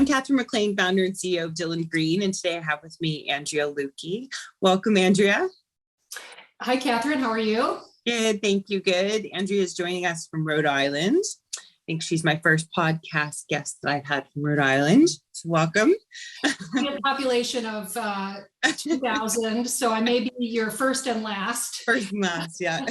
I'm Catherine McLean, founder and CEO of Dylan Green, and today I have with me Andrea Luecke. Welcome, Andrea. Hi, Catherine. How are you? Good, thank you. Good. Andrea is joining us from Rhode Island. I think she's my first podcast guest that I've had from Rhode Island. So welcome. We have a population of 2,000, so I may be your first and last. First and last, yeah.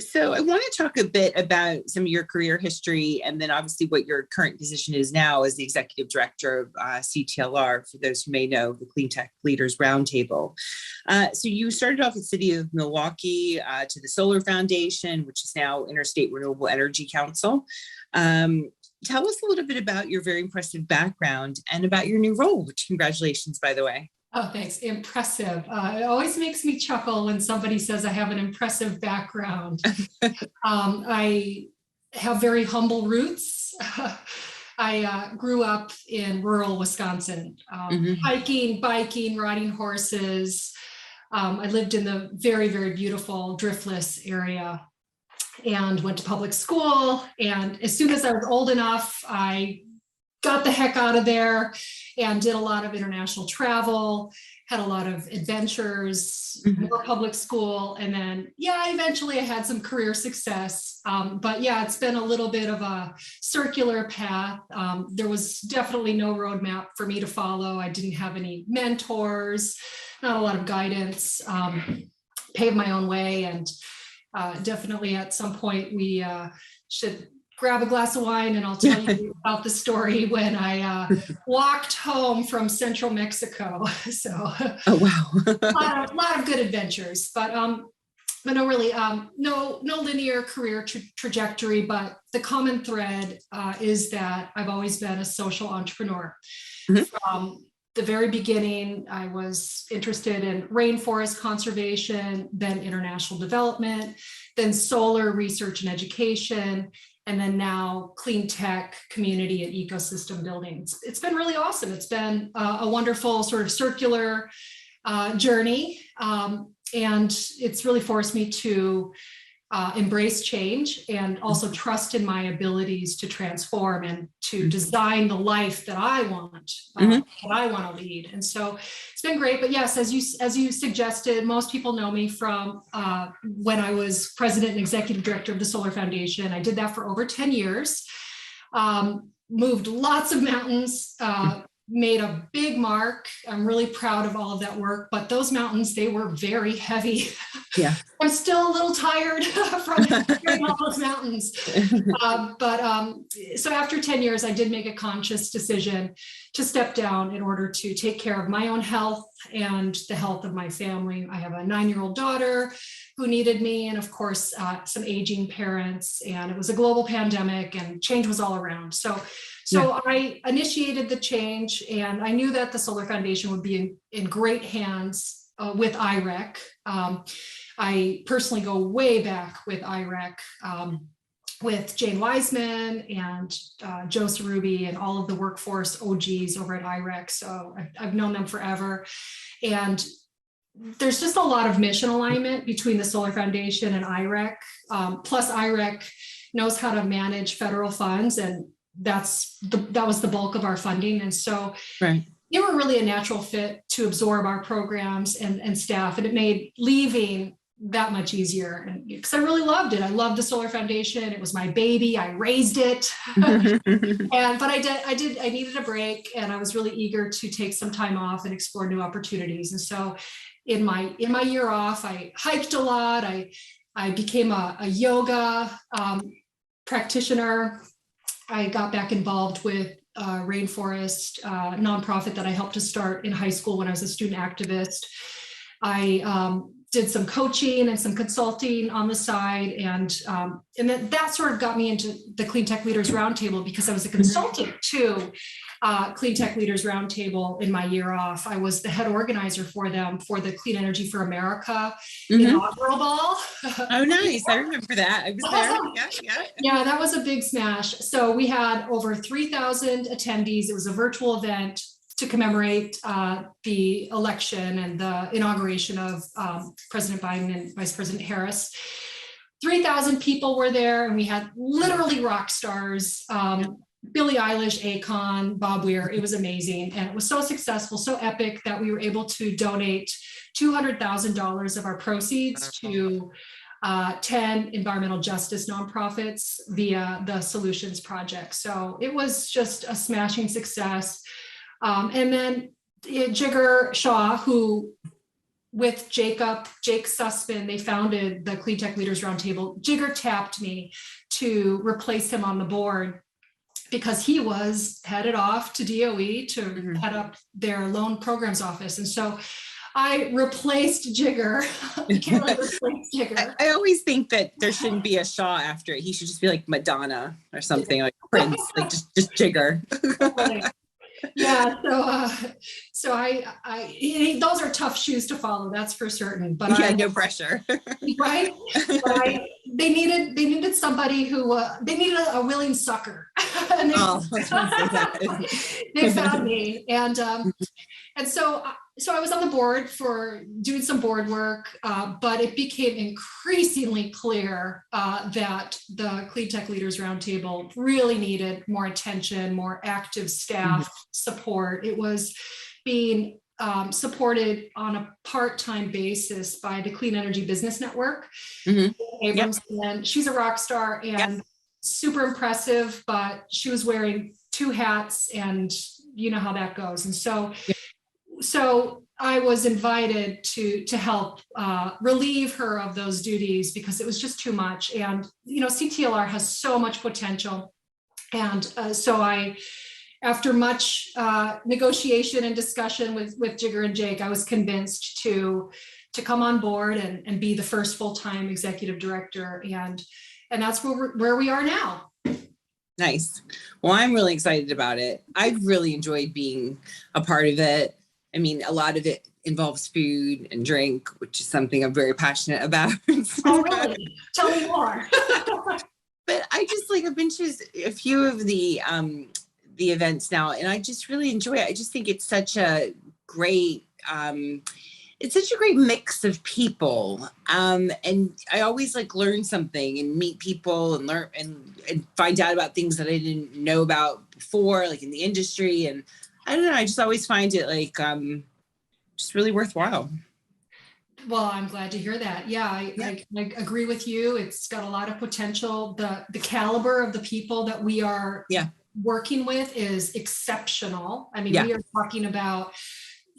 So I want to talk a bit about some of your career history and then obviously what your current position is now as the executive director of CTLR, for those who may know, the Cleantech Leaders Roundtable. So you started off at the city of Milwaukee to the Solar Foundation, which is now Interstate Renewable Energy Council. Tell us a little bit about your very impressive background and about your new role, which congratulations, by the way. Oh, thanks. Impressive. It always makes me chuckle when somebody says I have an impressive background. I have very humble roots. I grew up in rural Wisconsin, hiking, biking, riding horses. I lived in the very, very beautiful Driftless area and went to public school. And as soon as I was old enough, I got the heck out of there and did a lot of international travel, had a lot of adventures, more public school. And then, eventually I had some career success. But it's been a little bit of a circular path. There was definitely no roadmap for me to follow. I didn't have any mentors, not a lot of guidance, paved my own way. And definitely at some point we should grab a glass of wine and I'll tell you about the story when I walked home from central Mexico. So, oh wow, a lot of good adventures, but no, really, no linear career trajectory. But the common thread is that I've always been a social entrepreneur. From the very beginning, I was interested in rainforest conservation, then international development, then solar research and education, and then now clean tech, community, and ecosystem building. It's been really awesome. It's been a wonderful sort of circular journey. And it's really forced me to embrace change and also trust in my abilities to transform and to design the life that I want, that I want to lead. And so it's been great. But yes, as you suggested, most people know me from when I was president and executive director of the Solar Foundation. I did that for over 10 years, moved lots of mountains, made a big mark. I'm really proud of all of that work, but those mountains, they were very heavy. Yeah. I'm still a little tired from carrying all those mountains. So after 10 years, I did make a conscious decision to step down in order to take care of my own health and the health of my family. I have a 9-year-old daughter who needed me, and of course, some aging parents, and it was a global pandemic and change was all around. So I initiated the change, and I knew that the Solar Foundation would be in great hands with IREC. I personally go way back with IREC, with Jane Wiseman and Joe Sarubi and all of the workforce OGs over at IREC. So I've known them forever. And there's just a lot of mission alignment between the Solar Foundation and IREC. Plus IREC knows how to manage federal funds, and that was the bulk of our funding. And so they were really a natural fit to absorb our programs and staff, and it made leaving that much easier. And because I really loved it. I loved the Solar Foundation. It was my baby. I raised it. But I needed a break, and I was really eager to take some time off and explore new opportunities. And so in my year off, I hiked a lot. I became a yoga practitioner. I got back involved with Rainforest, nonprofit that I helped to start in high school when I was a student activist. I did some coaching and some consulting on the side, and then that sort of got me into the Cleantech Leaders Roundtable because I was a consultant to Cleantech Leaders Roundtable in my year off. I was the head organizer for them for the Clean Energy for America Inaugural Ball. Oh, nice. I remember that. I was there. Yeah, that was a big smash. So we had over 3,000 attendees. It was a virtual event to commemorate the election and the inauguration of President Biden and Vice President Harris. 3,000 people were there, and we had literally rock stars. Billie Eilish, Akon, Bob Weir. It was amazing. And it was so successful, so epic that we were able to donate $200,000 of our proceeds to 10 environmental justice nonprofits via the Solutions Project. So it was just a smashing success. And then Jigger Shaw, who with Jake Sussman, they founded the Cleantech Leaders Roundtable. Jigger tapped me to replace him on the board because he was headed off to DOE to head up their loan programs office. And so I replaced Jigger. You can't really replace Jigger. I always think that there shouldn't be a Shaw after it. He should just be like Madonna or something, like Prince, like just Jigger. Right. Yeah, so those are tough shoes to follow, that's for certain. But no pressure, right? But they needed somebody who they needed a willing sucker. And they found me, and so I was on the board for doing some board work, but it became increasingly clear that the Cleantech Leaders Roundtable really needed more attention, more active staff support. It was being supported on a part-time basis by the Clean Energy Business Network. Abrams, and she's a rock star and super impressive, but she was wearing two hats, and you know how that goes. And so I was invited to help relieve her of those duties because it was just too much. And, CTLR has so much potential. And so after much negotiation and discussion with Jigger and Jake, I was convinced to come on board and be the first full-time executive director. And that's where we are now. Nice. Well, I'm really excited about it. I've really enjoyed being a part of it. I mean, a lot of it involves food and drink, which is something I'm very passionate about. Oh, really? Tell me more. But I just I've been to a few of the events now, and I just really enjoy it. I just think it's such a great mix of people. And I always learn something and meet people and learn and find out about things that I didn't know about before, in the industry. And I don't know, I just always find it just really worthwhile. Well, I'm glad to hear that. Yeah, I agree with you. It's got a lot of potential. The caliber of the people that we are working with is exceptional. I mean, we are talking about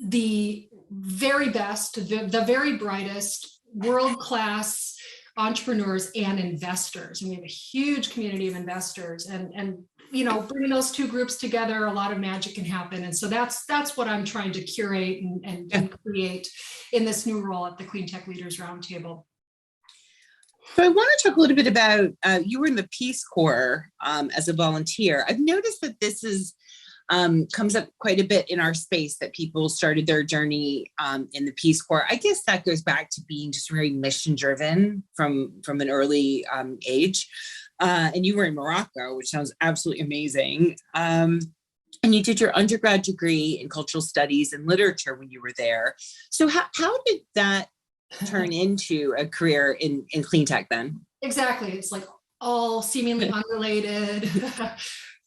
the very best, the very brightest, world-class entrepreneurs and investors. And we have a huge community of investors, and bringing those two groups together, a lot of magic can happen. And so that's what I'm trying to curate and create in this new role at the Cleantech Leaders Roundtable. So I want to talk a little bit about, you were in the Peace Corps as a volunteer. I've noticed that this comes up quite a bit in our space, that people started their journey in the Peace Corps. I guess that goes back to being just very mission driven from an early age. And you were in Morocco, which sounds absolutely amazing. And you did your undergrad degree in cultural studies and literature when you were there. So how did that turn into a career in Cleantech then? Exactly. It's all seemingly unrelated,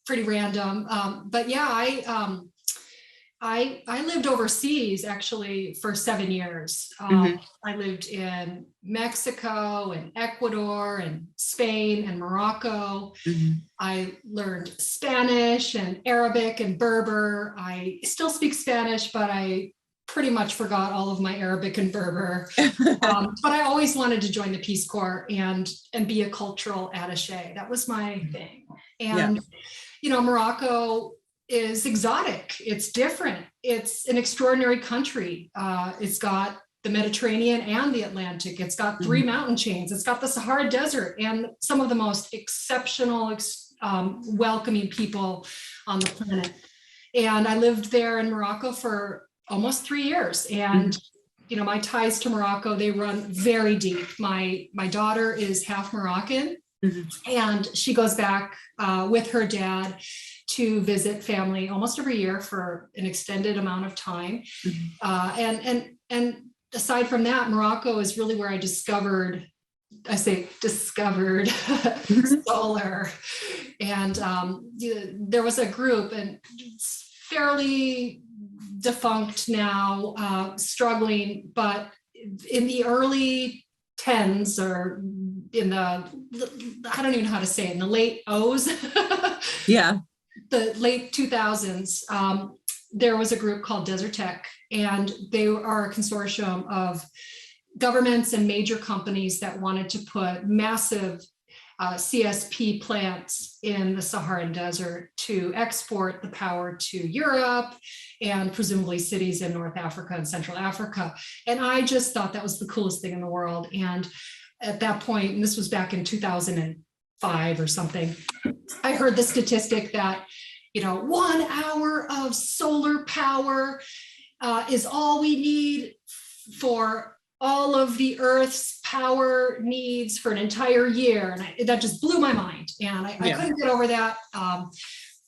pretty random. But yeah, I lived overseas actually for 7 years. I lived in Mexico and Ecuador and Spain and Morocco. I learned Spanish and Arabic and Berber. I still speak Spanish, but I pretty much forgot all of my Arabic and Berber. But I always wanted to join the Peace Corps and be a cultural attaché. That was my thing. And, Morocco is exotic. It's different. It's an extraordinary country. It's got the Mediterranean and the Atlantic. It's got 3 mountain chains. It's got the Sahara Desert and some of the most exceptional, welcoming people on the planet. And I lived there in Morocco for almost 3 years. And, my ties to Morocco, they run very deep. My daughter is half Moroccan, and she goes back with her dad to visit family almost every year for an extended amount of time. And aside from that, Morocco is really where I discovered I say discovered Mhm. solar. And there was a group, and it's fairly defunct now, struggling, but in the early tens, or in the, I don't even know how to say it, in the late O's, Yeah. the late 2000s, there was a group called Desert Tech, and they are a consortium of governments and major companies that wanted to put massive CSP plants in the Saharan desert to export the power to Europe and presumably cities in North Africa and Central Africa. And I just thought that was the coolest thing in the world. And at that point, and this was back in 2005 or something, I heard the statistic that, 1 hour of solar power is all we need for all of the Earth's power needs for an entire year. And that just blew my mind. And I couldn't get over that. Of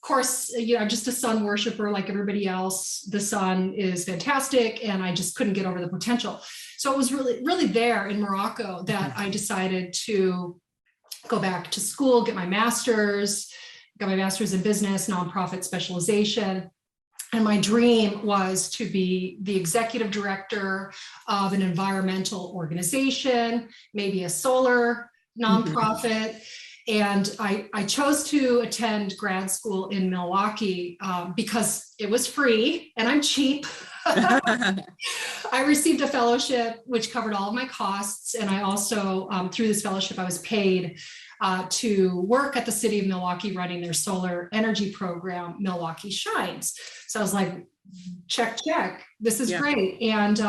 course, I'm just a sun worshiper like everybody else. The sun is fantastic, and I just couldn't get over the potential. So it was really, really there in Morocco that I decided to go back to school, got my master's in business, nonprofit specialization. And my dream was to be the executive director of an environmental organization, maybe a solar nonprofit. And I chose to attend grad school in Milwaukee because it was free and I'm cheap. I received a fellowship which covered all of my costs. And I also, through this fellowship, I was paid to work at the city of Milwaukee running their solar energy program, Milwaukee Shines. So I was like, check, this is great. And,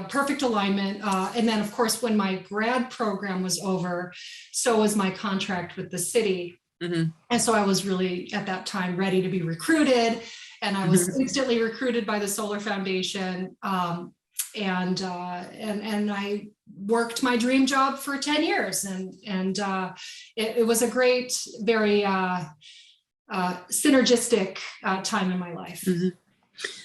perfect alignment. And then of course, when my grad program was over, so was my contract with the city. Mm-hmm. And so I was really at that time ready to be recruited. And I was instantly recruited by the Solar Foundation. And I worked my dream job for 10 years. And it was a great, very synergistic time in my life. Mm-hmm.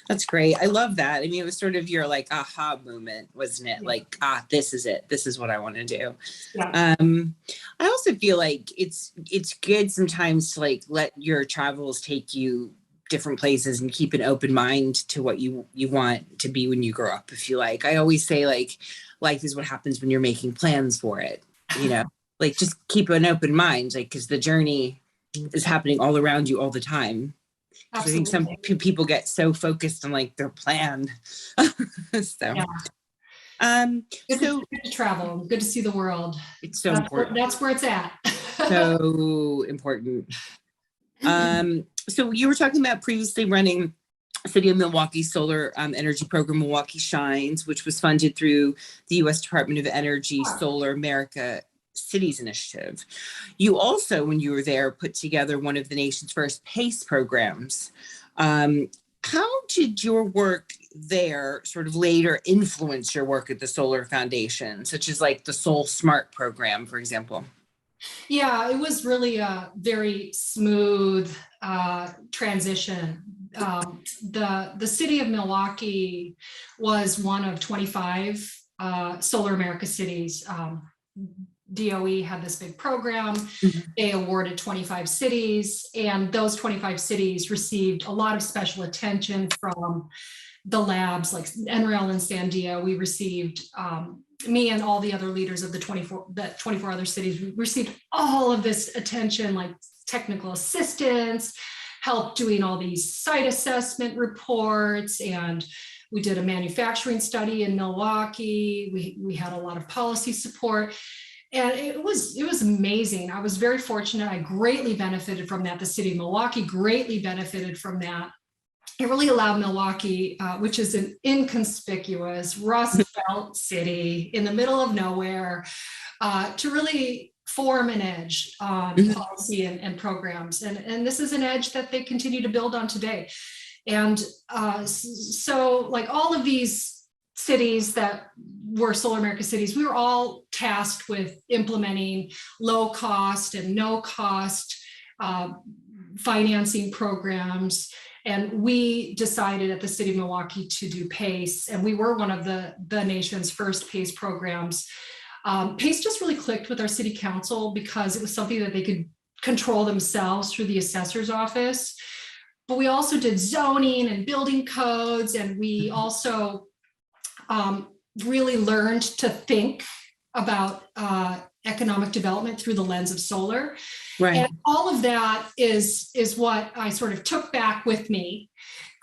That's great. I love that. I mean, it was sort of your like aha moment, wasn't it? Yeah. Like, this is it. This is what I want to do. Yeah. I also feel like it's good sometimes to like let your travels take you different places and keep an open mind to what you want to be when you grow up. If you like, I always say like, life is what happens when you're making plans for it, like just keep an open mind, like, cause the journey is happening all around you all the time. I think some people get so focused on like their plan. So, good to travel, good to see the world. It's so important. That's where it's at. So important. So you were talking about previously running City of Milwaukee Solar Energy Program, Milwaukee Shines, which was funded through the U.S. Department of Energy Solar America Cities Initiative. You also, when you were there, put together one of the nation's first PACE programs. How did your work there sort of later influence your work at the Solar Foundation, such as like the Sol Smart program, for example? Yeah, it was really a very smooth transition. The city of Milwaukee was one of 25 Solar America cities. DOE had this big program. Mm-hmm. They awarded 25 cities, and those 25 cities received a lot of special attention from the labs like NREL and Sandia. We received, me and all the other leaders of the 24 other cities, we received all of this attention, like technical assistance, help doing all these site assessment reports, and we did a manufacturing study in Milwaukee. We had a lot of policy support. And it was amazing. I was very fortunate. I greatly benefited from that. The city of Milwaukee greatly benefited from that. It really allowed Milwaukee, which is an inconspicuous Rust Belt city in the middle of nowhere, to really form an edge on policy and programs. And this is an edge that they continue to build on today. And so like all of these cities that were Solar America cities, we were all tasked with implementing low cost and no cost financing programs. And we decided at the city of Milwaukee to do PACE. And we were one of the nation's first PACE programs. PACE just really clicked with our city council because it was something that they could control themselves through the assessor's office. But we also did zoning and building codes, and we also really learned to think about economic development through the lens of solar. Right. And all of that is what I sort of took back with me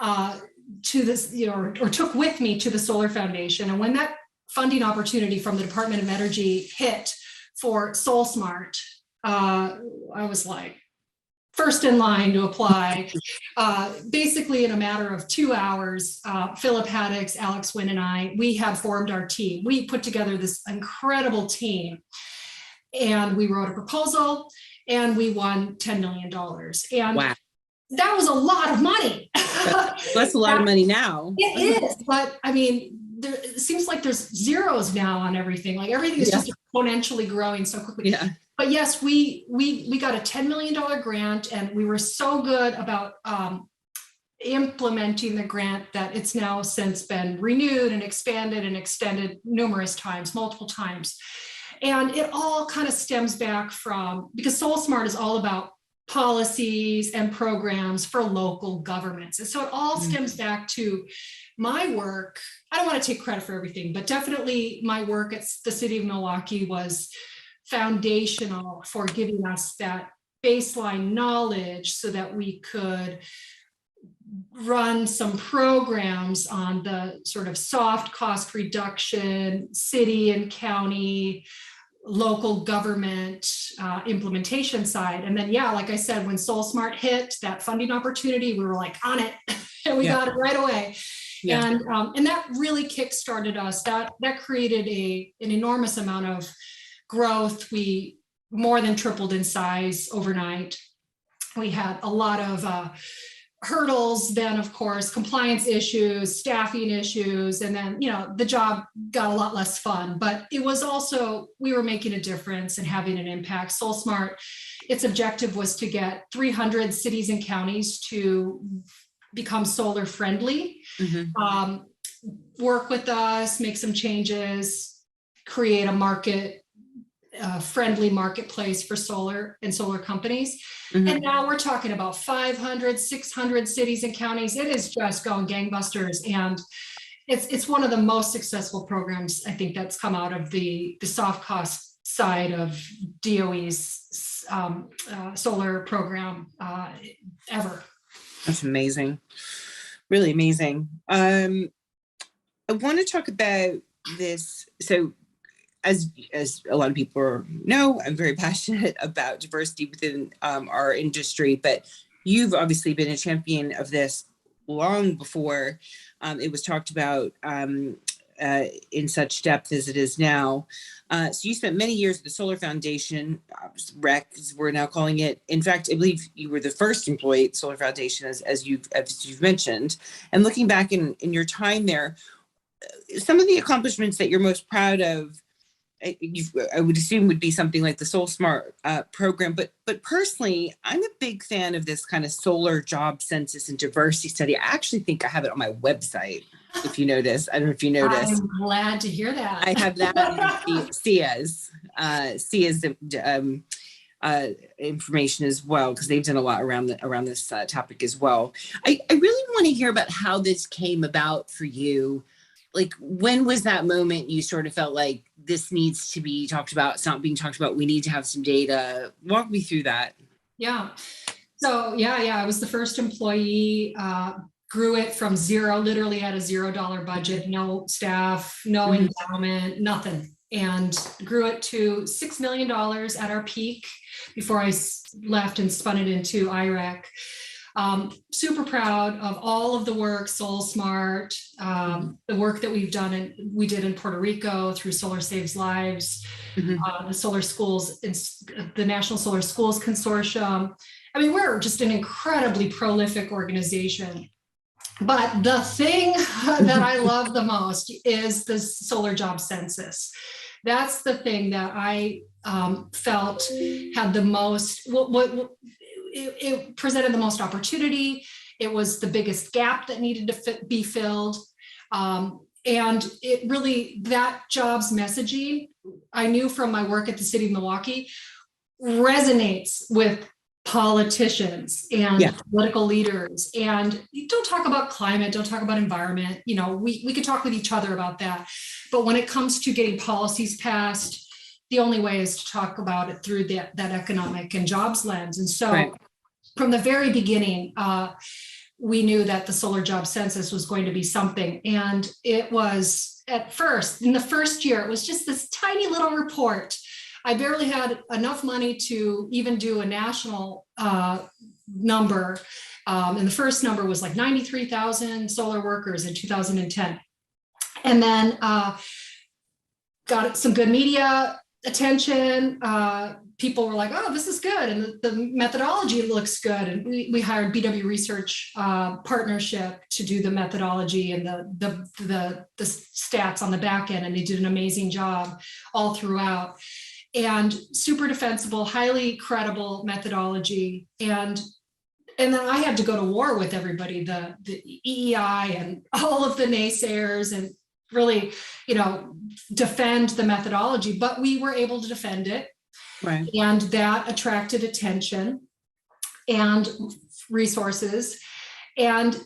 to this, or took with me to the Solar Foundation. And when that funding opportunity from the Department of Energy hit for SolSmart, I was like first in line to apply. Basically in a matter of 2 hours, Philip Haddix, Alex Wynn, and I, we had formed our team. We put together this incredible team, and we wrote a proposal, and we won $10 million. And wow. That was a lot of money. That's a lot of money now. It is, but I mean, it seems like there's zeros now on everything. Like everything is just exponentially growing so quickly. Yeah. But yes, we got a $10 million grant, and we were so good about implementing the grant that it's now since been renewed and expanded and extended numerous times, multiple times. And it all kind of stems back from, because SolSmart is all about policies and programs for local governments. And so it all stems back to my work. I don't want to take credit for everything, but definitely my work at the city of Milwaukee was foundational for giving us that baseline knowledge so that we could run some programs on the sort of soft cost reduction, city and county, local government implementation side. And then, yeah, like I said, when SolSmart hit that funding opportunity, we were like on it and we got it right away. Yeah. And that really kickstarted us. That created an enormous amount of growth. We more than tripled in size overnight. We had a lot of hurdles then, of course, compliance issues, staffing issues, and then, the job got a lot less fun, but it was also, we were making a difference and having an impact. SolSmart, its objective was to get 300 cities and counties to become solar friendly, work with us, make some changes, create a friendly marketplace for solar and solar companies. And now we're talking about 500, 600 cities and counties. It is just going gangbusters. And it's one of the most successful programs, I think, that's come out of the soft cost side of DOE's solar program ever. That's amazing. Really amazing. I want to talk about this. So as a lot of people know, I'm very passionate about diversity within our industry, but you've obviously been a champion of this long before it was talked about in such depth as it is now. So you spent many years at the Solar Foundation, REC, as we're now calling it. In fact, I believe you were the first employee at Solar Foundation, as you've mentioned. And looking back in your time there, some of the accomplishments that you're most proud of, I would assume would be something like the SolSmart program, but personally, I'm a big fan of this kind of Solar Jobs Census and diversity study. I actually think I have it on my website, if you notice. I don't know if you noticed. I'm glad to hear that. I have that SIA's information as well, because they've done a lot around this topic as well. I really want to hear about how this came about for you. Like, when was that moment you sort of felt like this needs to be talked about? It's not being talked about. We need to have some data. Walk me through that. Yeah. So, I was the first employee, grew it from zero, literally had a $0 budget, no staff, no endowment, nothing. And grew it to $6 million at our peak before I left and spun it into IREC. Super proud of all of the work, SolSmart, the work that we did in Puerto Rico through Solar Saves Lives, the Solar Schools, the National Solar Schools Consortium. I mean, we're just an incredibly prolific organization. But the thing that I love the most is the Solar Jobs Census. That's the thing that I felt had the most, it presented the most opportunity. It was the biggest gap that needed to be filled. And it really, that jobs messaging I knew from my work at the city of Milwaukee resonates with politicians and political leaders. And you don't talk about climate, don't talk about environment. You know, we could talk with each other about that. But when it comes to getting policies passed, the only way is to talk about it through that economic and jobs lens. And so from the very beginning, we knew that the Solar Jobs Census was going to be something. And it was, at first, in the first year, it was just this tiny little report. I barely had enough money to even do a national number. And the first number was like 93,000 solar workers in 2010. And then got some good media attention. People were like, oh, this is good. And the methodology looks good. And we hired BW Research partnership to do the methodology and the stats on the back end. And they did an amazing job all throughout. And super defensible, highly credible methodology. And then I had to go to war with everybody, the EEI and all of the naysayers, and really, defend the methodology. But we were able to defend it. Right. And that attracted attention and resources. And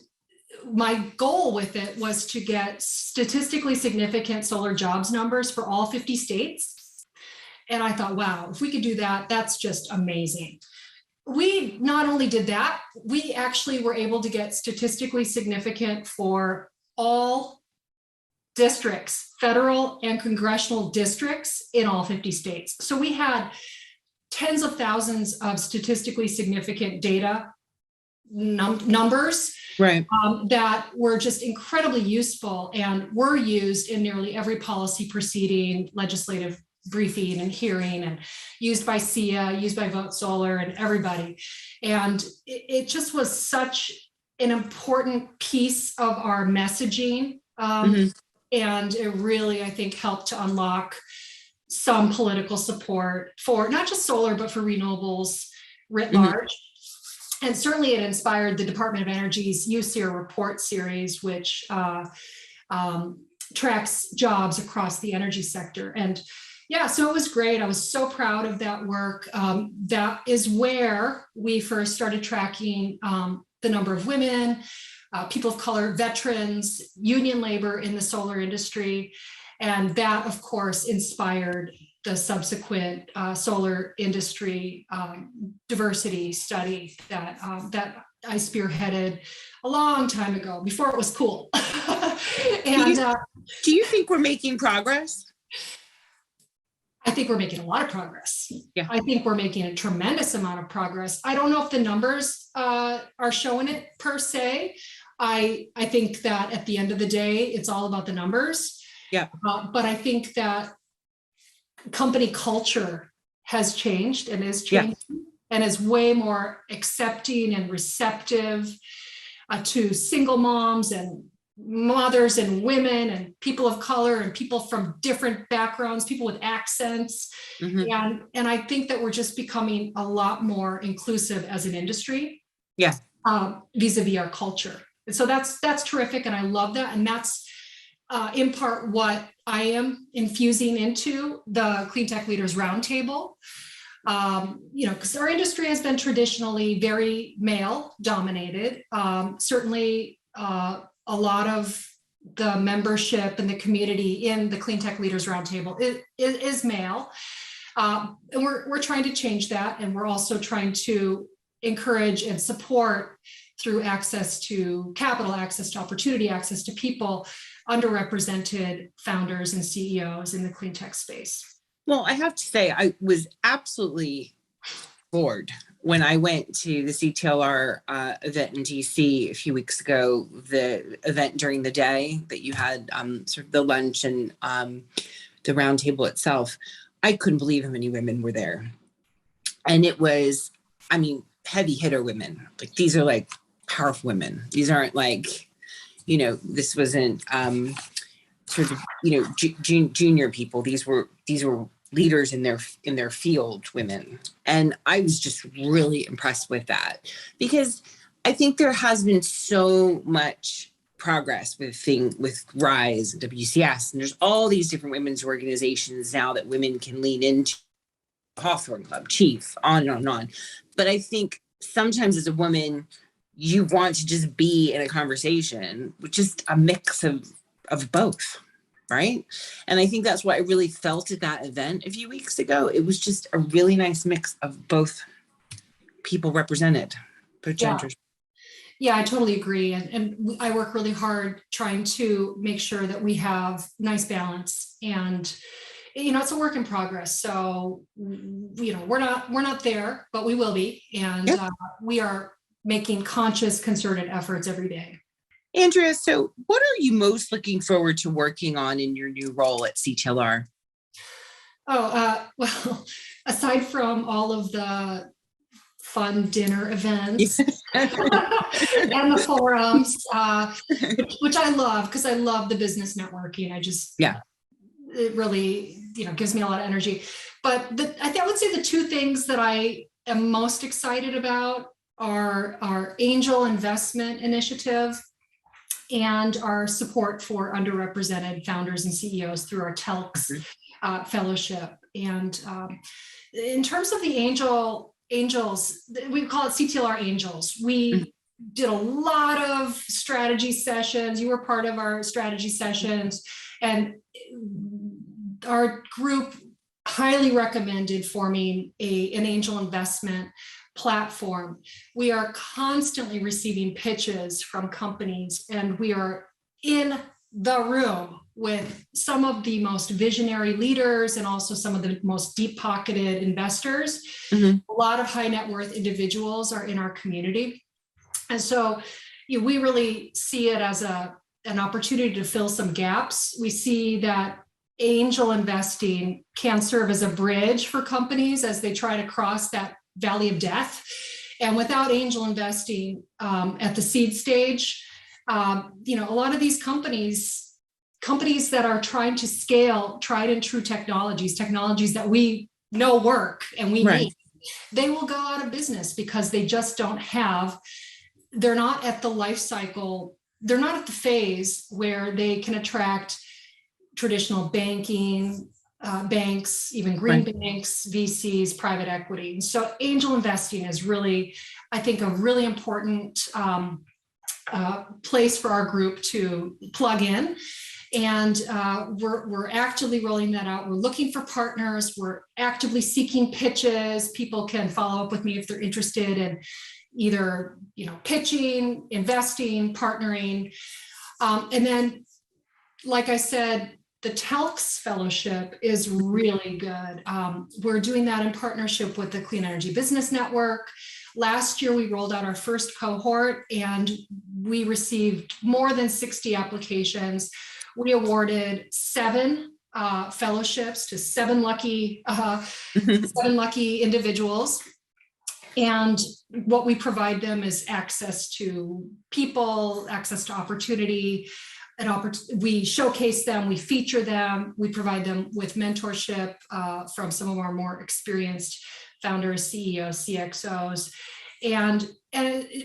my goal with it was to get statistically significant solar jobs numbers for all 50 states. And I thought, wow, if we could do that, that's just amazing. We not only did that, we actually were able to get statistically significant for all districts, federal and congressional districts in all 50 states. So we had tens of thousands of statistically significant data numbers that were just incredibly useful and were used in nearly every policy proceeding, legislative briefing and hearing, and used by SEIA, used by Vote Solar and everybody. And it just was such an important piece of our messaging. And it really, I think, helped to unlock some political support for not just solar, but for renewables writ large. And certainly it inspired the Department of Energy's USEER report series, which tracks jobs across the energy sector. And yeah, so it was great. I was so proud of that work. That is where we first started tracking the number of women, people of color, veterans, union labor in the solar industry. And that, of course, inspired the subsequent solar industry diversity study that I spearheaded a long time ago, before it was cool. And do you think we're making progress? I think we're making a lot of progress. Yeah. I think we're making a tremendous amount of progress. I don't know if the numbers are showing it per se. I think that at the end of the day, it's all about the numbers. Yeah. But I think that company culture has changed and is changing and is way more accepting and receptive to single moms and mothers and women and people of color and people from different backgrounds, people with accents. And I think that we're just becoming a lot more inclusive as an industry. Yeah. Vis-a-vis our culture. And so that's terrific. And I love that. And that's in part what I am infusing into the Cleantech Leaders Roundtable. Because our industry has been traditionally very male dominated. Certainly, a lot of the membership and the community in the Cleantech Leaders Roundtable is male. And we're trying to change that. And we're also trying to encourage and support through access to capital, access to opportunity, access to people, underrepresented founders and CEOs in the clean tech space. Well, I have to say, I was absolutely floored when I went to the CTLR event in DC a few weeks ago, the event during the day that you had sort of the lunch and the roundtable itself. I couldn't believe how many women were there. And it was, heavy hitter women. Like, these are like powerful women. These aren't like, this wasn't sort of, junior people. These were leaders in their field, women. And I was just really impressed with that, because I think there has been so much progress with Rise and WCS, and there's all these different women's organizations now that women can lean into. Hawthorne Club, Chief, on and on and on. But I think sometimes as a woman, you want to just be in a conversation with just a mix of both, right? And I think that's what I really felt at that event a few weeks ago. It was just a really nice mix of both people represented, both genders. Yeah, I totally agree. And I work really hard trying to make sure that we have nice balance. And it's a work in progress. So, we're not there, but we will be. And we are making conscious, concerted efforts every day. Andrea, so what are you most looking forward to working on in your new role at CTLR? Well, aside from all of the fun dinner events and the forums, which I love because I love the business networking. It really, gives me a lot of energy. But I would say the two things that I am most excited about are our angel investment initiative and our support for underrepresented founders and CEOs through our TELX fellowship. And in terms of the angels, we call it CTLR Angels. We did a lot of strategy sessions. You were part of our strategy sessions, and our group highly recommended forming an angel investment platform. We are constantly receiving pitches from companies, and we are in the room with some of the most visionary leaders and also some of the most deep-pocketed investors. A lot of high net worth individuals are in our community. And so we really see it as an opportunity to fill some gaps. We see that angel investing can serve as a bridge for companies as they try to cross that valley of death. And without angel investing at the seed stage, a lot of these companies that are trying to scale tried and true technologies that we know work and we need, they will go out of business because they just they're not at the life cycle, they're not at the phase where they can attract traditional banking, banks, even green banks, VCs, private equity. So angel investing is really, I think, a really important place for our group to plug in. And we're actively rolling that out. We're looking for partners. We're actively seeking pitches. People can follow up with me if they're interested in either, pitching, investing, partnering. And then, like I said, the TELX fellowship is really good. We're doing that in partnership with the Clean Energy Business Network. Last year, we rolled out our first cohort and we received more than 60 applications. We awarded 7 fellowships to 7 lucky individuals. And what we provide them is access to people, access to opportunity. We showcase them, we feature them, we provide them with mentorship from some of our more experienced founders, CEOs, CXOs. And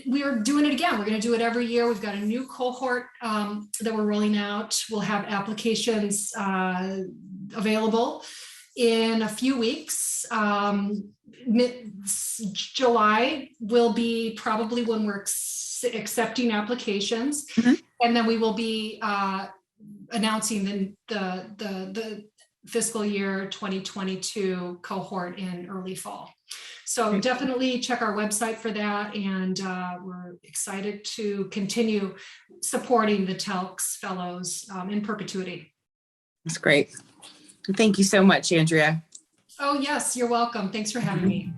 we are doing it again. We're going to do it every year. We've got a new cohort that we're rolling out. We'll have applications available in a few weeks. July will be probably when we're accepting applications. And then we will be announcing the fiscal year 2022 cohort in early fall. So definitely check our website for that. And we're excited to continue supporting the TELX fellows in perpetuity. That's great. Thank you so much, Andrea. Oh, yes, you're welcome. Thanks for having me.